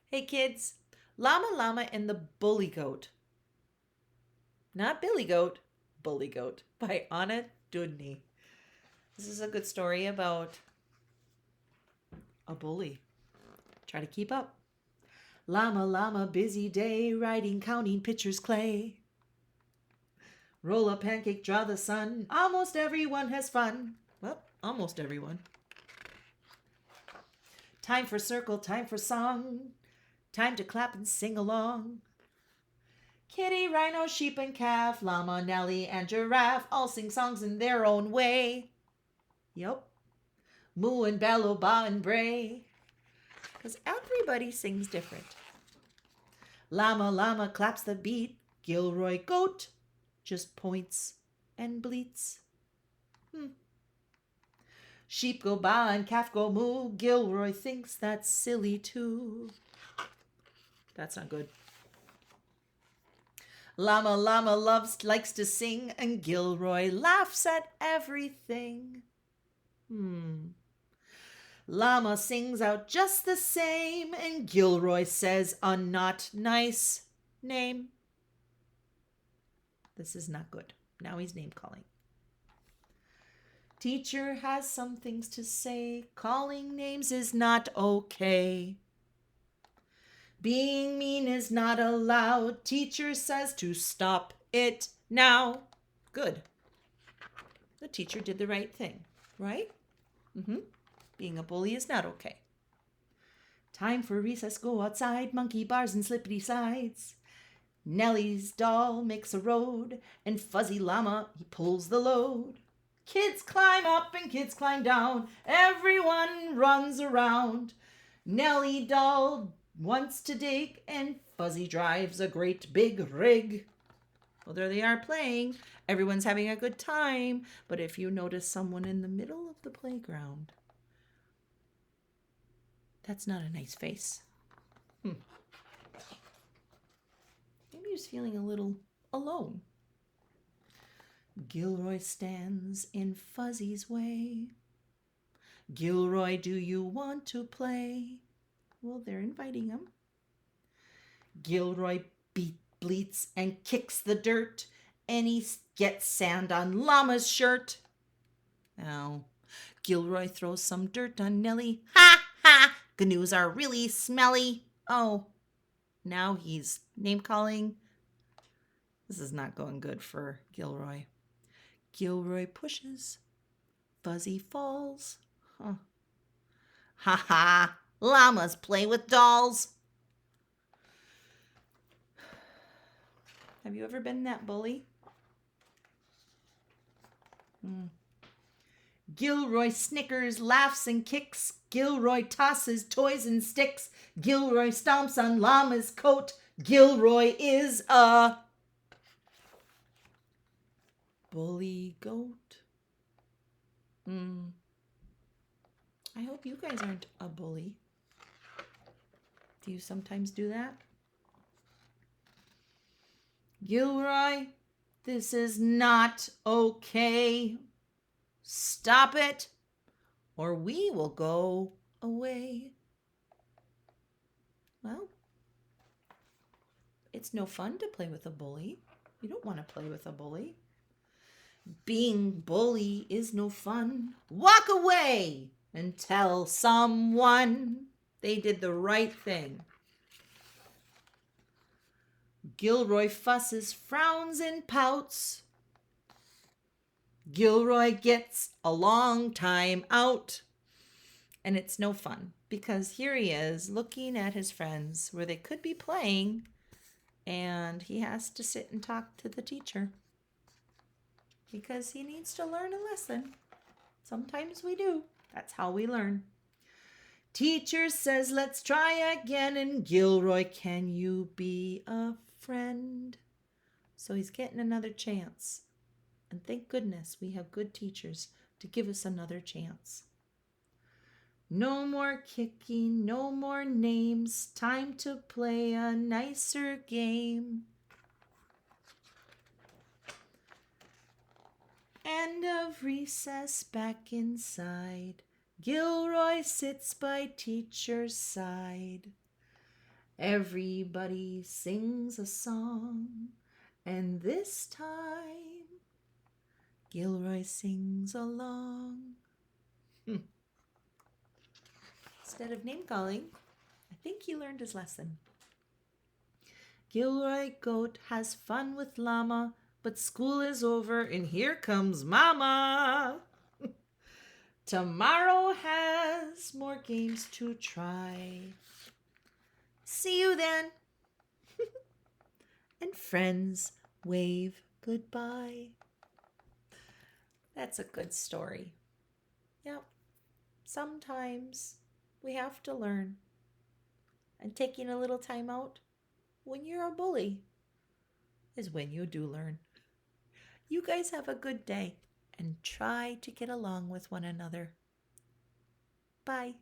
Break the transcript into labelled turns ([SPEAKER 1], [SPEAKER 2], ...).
[SPEAKER 1] Hey kids, Llama Llama and the Bully Goat. Not Billy Goat, Bully Goat by Anna Dewdney. This is a good story about a bully. Try to keep up. Llama Llama, busy day, writing, counting pictures, clay. Roll a pancake, draw the sun. Almost everyone has fun. Well, almost everyone. Time for circle, time for song. Time to clap and sing along. Kitty, rhino, sheep, and calf, llama, Nelly, and giraffe all sing songs in their own way. Yup. Moo and bellow, baa and bray. Because everybody sings different. Llama, llama claps the beat. Gilroy, goat, just points and bleats. Sheep go baa and calf go moo. Gilroy thinks that's silly too. That's not good. Llama Llama likes to sing, and Gilroy laughs at everything. Llama sings out just the same, and Gilroy says a not nice name. This is not good. Now he's name calling. Teacher has some things to say. Calling names is not okay. Being mean is not allowed. Teacher says to stop it now. Good. The teacher did the right thing, right? Being a bully is not okay. Time for recess, go outside. Monkey bars and slippity sides. Nellie's doll makes a road, and Fuzzy Llama, he pulls the load. Kids climb up and kids climb down. Everyone runs around. Nellie doll wants to dig, and Fuzzy drives a great big rig. Well, there they are playing. Everyone's having a good time. But if you notice someone in the middle of the playground, that's not a nice face. Maybe he's feeling a little alone. Gilroy stands in Fuzzy's way. Gilroy, do you want to play? Well, they're inviting him. Gilroy bleats and kicks the dirt, and he gets sand on Llama's shirt. Now, Gilroy throws some dirt on Nellie. Ha ha! Gnu's are really smelly. Oh, now he's name calling. This is not going good for Gilroy. Gilroy pushes. Fuzzy falls. Ha ha! Llamas play with dolls. Have you ever been that bully? Gilroy snickers, laughs and kicks. Gilroy tosses toys and sticks. Gilroy stomps on Llama's coat. Gilroy is a bully goat. I hope you guys aren't a bully. Do you sometimes do that? Gilroy, this is not okay. Stop it, or we will go away. Well, it's no fun to play with a bully. You don't want to play with a bully. Being bully is no fun. Walk away and tell someone they did the right thing. Gilroy fusses, frowns, and pouts. Gilroy gets a long time out. And it's no fun because here he is looking at his friends where they could be playing, and he has to sit and talk to the teacher because he needs to learn a lesson. Sometimes we do. That's how we learn. Teacher says, let's try again. And Gilroy, can you be a friend? So he's getting another chance. And thank goodness we have good teachers to give us another chance. No more kicking, no more names. Time to play a nicer game. End of recess, back inside. Gilroy sits by teacher's side. Everybody sings a song, and this time Gilroy sings along. Instead of name calling, I think he learned his lesson. Gilroy Goat has fun with llama, but school is over and here comes mama. Tomorrow has more games to try. See you then. And friends wave goodbye. That's a good story. Yep. Sometimes we have to learn. And taking a little time out when you're a bully is when you do learn. You guys have a good day and try to get along with one another. Bye.